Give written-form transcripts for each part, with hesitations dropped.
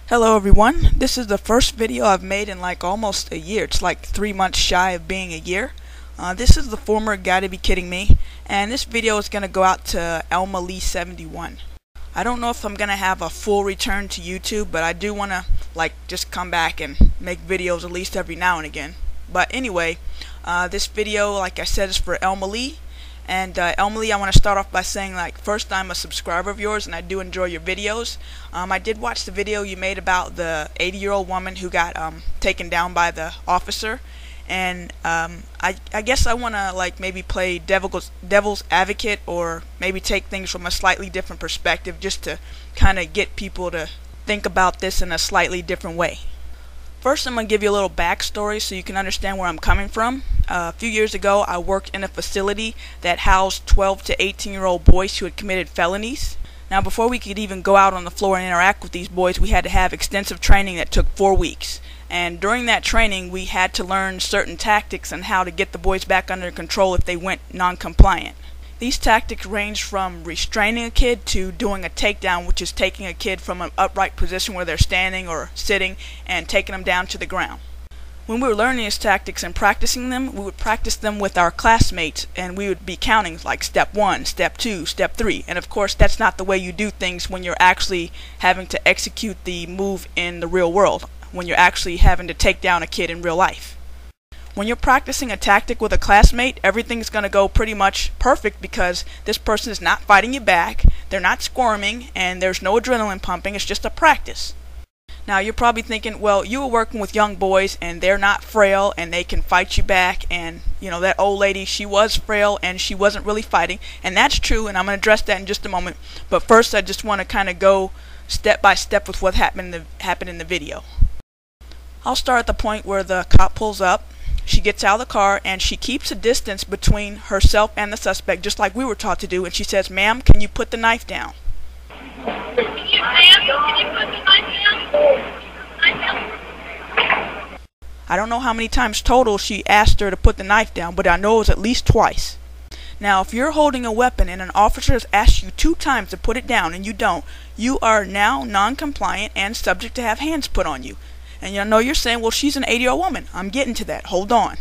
Hello everyone, this is the first video I've made in like almost a year. It's like 3 months shy of being a year. This is the former Gotta Be Kidding Me, and this video is going to go out to Elma Lee 71. I don't know if I'm going to have a full return to YouTube, but I do want to just come back and make videos at least every now and again. But anyway, this video, like I said, is for Elma Lee. And Elma Lee, I want to start off by saying, first, I'm a subscriber of yours and I do enjoy your videos. I did watch the video you made about the 80-year-old woman who got taken down by the officer. And I guess I want to maybe play devil's advocate, or maybe take things from a slightly different perspective, just to kind of get people to think about this in a slightly different way. First, I'm going to give you a little backstory so you can understand where I'm coming from. A few years ago, I worked in a facility that housed 12 to 18-year-old boys who had committed felonies. Now, before we could even go out on the floor and interact with these boys, we had to have extensive training that took 4 weeks. And during that training, we had to learn certain tactics on how to get the boys back under control if they went non-compliant. These tactics range from restraining a kid to doing a takedown, which is taking a kid from an upright position where they're standing or sitting and taking them down to the ground. When we were learning these tactics and practicing them, we would practice them with our classmates, and we would be counting like step 1, step 2, step 3. And of course, that's not the way you do things when you're actually having to execute the move in the real world, when you're actually having to take down a kid in real life. When you're practicing a tactic with a classmate, everything's going to go pretty much perfect because this person is not fighting you back, they're not squirming, and there's no adrenaline pumping. It's just a practice. Now, you're probably thinking, well, you were working with young boys and they're not frail and they can fight you back, and that old lady, she was frail and she wasn't really fighting, and that's true, and I'm going to address that in just a moment. But first, I just want to kind of go step by step with what happened in the video. I'll start at the point where the cop pulls up. She gets out of the car and she keeps a distance between herself and the suspect, just like we were taught to do, and she says, "Ma'am, can you put the knife down?" Can you put the knife down? I don't know how many times total she asked her to put the knife down, but I know it was at least twice. Now, if you're holding a weapon and an officer has asked you 2 times to put it down and you don't, you are now non-compliant and subject to have hands put on you. And I know you're saying, well, she's an 80-year-old woman. I'm getting to that. Hold on.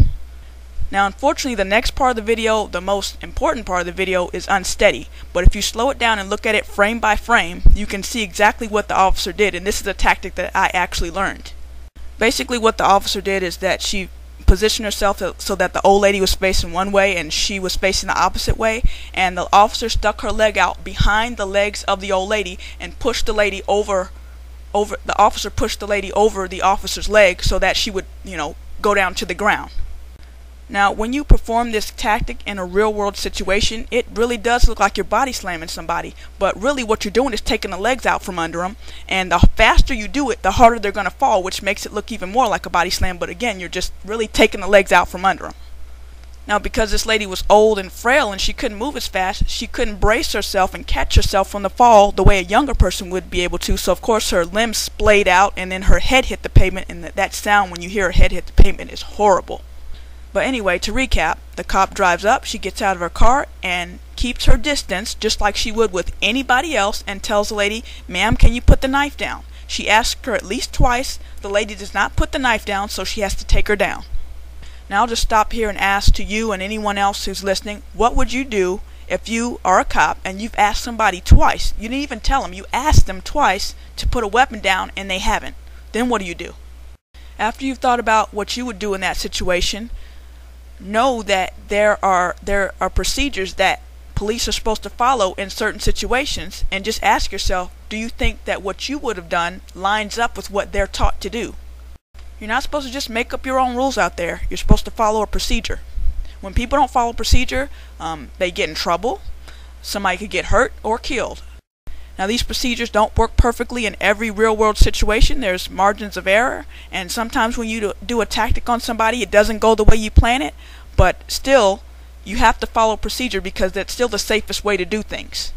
Now, unfortunately, the next part of the video, the most important part of the video, is unsteady. But if you slow it down and look at it frame by frame, you can see exactly what the officer did. And this is a tactic that I actually learned. Basically, what the officer did is that she positioned herself so that the old lady was facing one way and she was facing the opposite way. And the officer stuck her leg out behind the legs of the old lady and pushed the lady over. The officer pushed the lady over the officer's leg so that she would, go down to the ground. Now, when you perform this tactic in a real-world situation, it really does look like you're body slamming somebody. But really what you're doing is taking the legs out from under them, and the faster you do it, the harder they're going to fall, which makes it look even more like a body slam. But again, you're just really taking the legs out from under them. Now, because this lady was old and frail and she couldn't move as fast, she couldn't brace herself and catch herself from the fall the way a younger person would be able to. So, of course, her limbs splayed out and then her head hit the pavement, and that sound when you hear her head hit the pavement is horrible. But anyway, to recap, the cop drives up, she gets out of her car and keeps her distance just like she would with anybody else, and tells the lady, "Ma'am, can you put the knife down?" She asks her at least twice. The lady does not put the knife down, so she has to take her down. Now, I'll just stop here and ask to you and anyone else who's listening, what would you do if you are a cop and you've asked somebody twice? You didn't even tell them. You asked them twice to put a weapon down and they haven't. Then what do? After you've thought about what you would do in that situation, know that there are procedures that police are supposed to follow in certain situations, and just ask yourself, do you think that what you would have done lines up with what they're taught to do? You're not supposed to just make up your own rules out there. You're supposed to follow a procedure. When people don't follow procedure, they get in trouble. Somebody could get hurt or killed. Now, these procedures don't work perfectly in every real-world situation. There's margins of error, and sometimes when you do a tactic on somebody, it doesn't go the way you plan it. But still, you have to follow procedure because that's still the safest way to do things.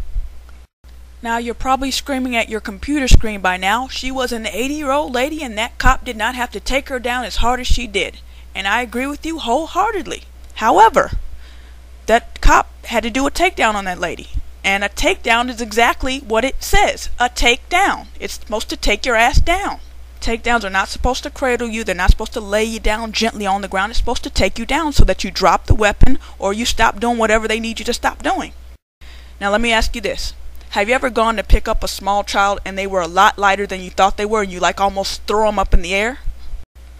Now, you're probably screaming at your computer screen by now, she was an 80-year-old lady and that cop did not have to take her down as hard as she did. And I agree with you wholeheartedly. However, that cop had to do a takedown on that lady. And a takedown is exactly what it says, a takedown. It's supposed to take your ass down. Takedowns are not supposed to cradle you. They're not supposed to lay you down gently on the ground. It's supposed to take you down so that you drop the weapon or you stop doing whatever they need you to stop doing. Now let me ask you this. Have you ever gone to pick up a small child and they were a lot lighter than you thought they were and you like almost throw them up in the air?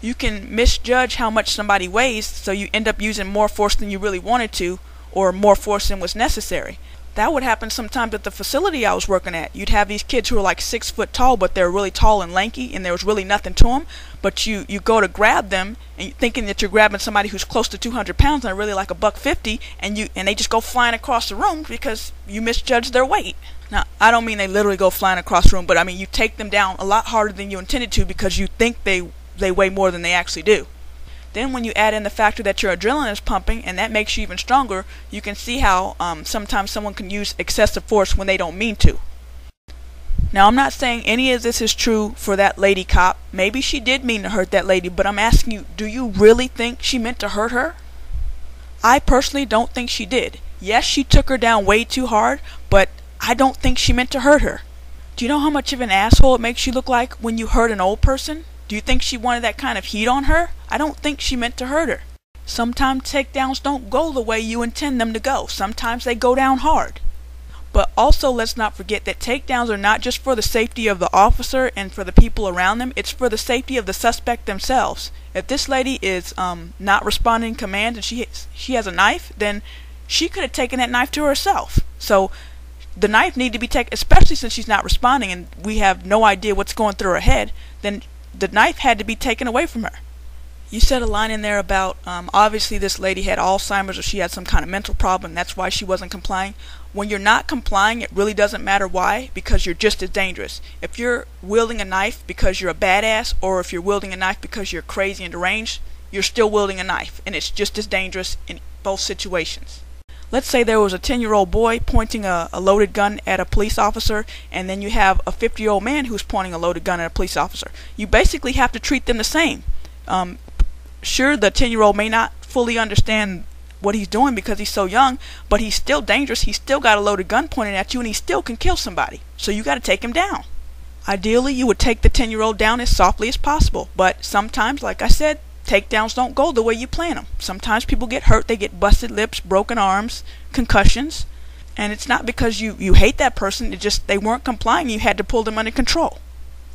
You can misjudge how much somebody weighs, so you end up using more force than you really wanted to, or more force than was necessary. That would happen sometimes at the facility I was working at. You'd have these kids who are like 6 foot tall, but they're really tall and lanky, and there was really nothing to them. But you go to grab them, and thinking that you're grabbing somebody who's close to 200 pounds and they're really like $150, and they just go flying across the room because you misjudged their weight. Now, I don't mean they literally go flying across the room, but I mean you take them down a lot harder than you intended to because you think they weigh more than they actually do. Then when you add in the factor that your adrenaline is pumping, and that makes you even stronger, you can see how sometimes someone can use excessive force when they don't mean to. Now, I'm not saying any of this is true for that lady cop. Maybe she did mean to hurt that lady, but I'm asking you, do you really think she meant to hurt her? I personally don't think she did. Yes, she took her down way too hard, but I don't think she meant to hurt her. Do you know how much of an asshole it makes you look like when you hurt an old person? Do you think she wanted that kind of heat on her? I don't think she meant to hurt her. Sometimes takedowns don't go the way you intend them to go. Sometimes they go down hard. But also, let's not forget that takedowns are not just for the safety of the officer and for the people around them. It's for the safety of the suspect themselves. If this lady is not responding to commands and she has a knife, then she could have taken that knife to herself. So the knife needed to be taken, especially since she's not responding and we have no idea what's going through her head, then the knife had to be taken away from her. You said a line in there about obviously this lady had Alzheimer's or she had some kind of mental problem. That's why she wasn't complying. When you're not complying, it really doesn't matter why, because you're just as dangerous. If you're wielding a knife because you're a badass, or if you're wielding a knife because you're crazy and deranged, you're still wielding a knife, and it's just as dangerous in both situations. Let's say there was a 10-year-old boy pointing a loaded gun at a police officer, and then you have a 50-year-old man who's pointing a loaded gun at a police officer. You basically have to treat them the same. Sure, the 10-year-old may not fully understand what he's doing because he's so young, but he's still dangerous. He's still got a loaded gun pointed at you, and he still can kill somebody. So you got to take him down. Ideally, you would take the 10-year-old down as softly as possible, but sometimes, like I said, takedowns don't go the way you plan them. Sometimes people get hurt, they get busted lips, broken arms, concussions, and it's not because you hate that person, it's just they weren't complying, you had to pull them under control.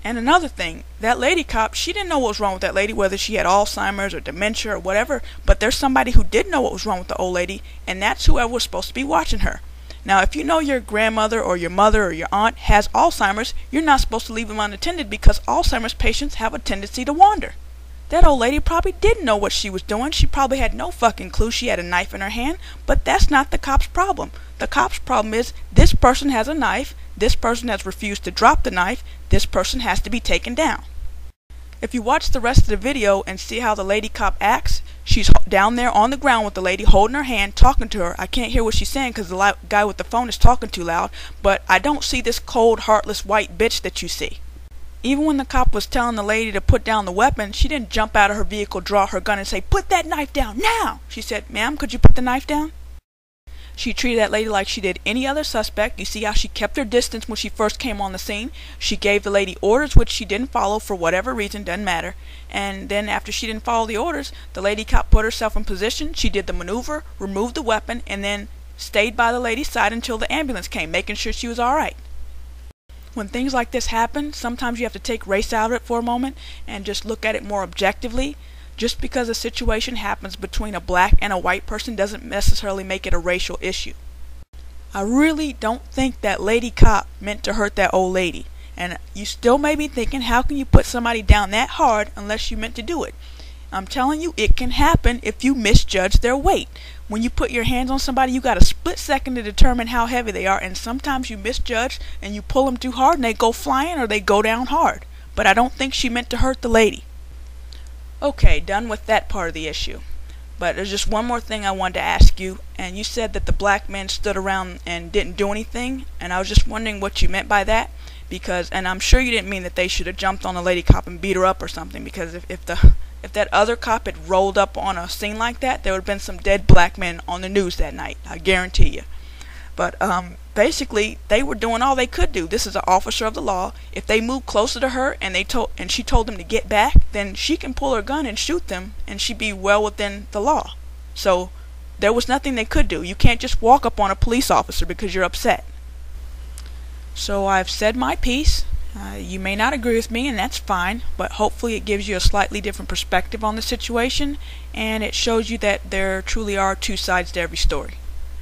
And another thing, that lady cop, she didn't know what was wrong with that lady, whether she had Alzheimer's or dementia or whatever, but there's somebody who did know what was wrong with the old lady, and that's whoever was supposed to be watching her. Now, if you know your grandmother or your mother or your aunt has Alzheimer's, you're not supposed to leave them unattended because Alzheimer's patients have a tendency to wander. That old lady probably didn't know what she was doing. She probably had no fucking clue she had a knife in her hand, but that's not the cop's problem. The cop's problem is this person has a knife, this person has refused to drop the knife, this person has to be taken down. If you watch the rest of the video and see how the lady cop acts, she's down there on the ground with the lady holding her hand, talking to her. I can't hear what she's saying because the guy with the phone is talking too loud, but I don't see this cold, heartless white bitch that you see. Even when the cop was telling the lady to put down the weapon, she didn't jump out of her vehicle, draw her gun, and say, "Put that knife down now!" She said, "Ma'am, could you put the knife down?" She treated that lady like she did any other suspect. You see how she kept her distance when she first came on the scene. She gave the lady orders which she didn't follow for whatever reason, doesn't matter. And then after she didn't follow the orders, the lady cop put herself in position. She did the maneuver, removed the weapon, and then stayed by the lady's side until the ambulance came, making sure she was alright. When things like this happen, sometimes you have to take race out of it for a moment and just look at it more objectively. Just because a situation happens between a black and a white person doesn't necessarily make it a racial issue. I really don't think that lady cop meant to hurt that old lady. And you still may be thinking, how can you put somebody down that hard unless you meant to do it? I'm telling you, it can happen if you misjudge their weight. When you put your hands on somebody, you got a split second to determine how heavy they are, and sometimes you misjudge and you pull them too hard and they go flying or they go down hard. But I don't think she meant to hurt the lady. Okay, done with that part of the issue. But there's just one more thing I wanted to ask you, and you said that the black men stood around and didn't do anything, and I was just wondering what you meant by that, because, and I'm sure you didn't mean that they should have jumped on the lady cop and beat her up or something, because if that other cop had rolled up on a scene like that, there would have been some dead black men on the news that night, I guarantee you. But basically, they were doing all they could do. This is an officer of the law. If they moved closer to her and she told them to get back, then she can pull her gun and shoot them, and she'd be well within the law. So there was nothing they could do. You can't just walk up on a police officer because you're upset. So I've said my piece. You may not agree with me, and that's fine, but hopefully it gives you a slightly different perspective on the situation, and it shows you that there truly are two sides to every story.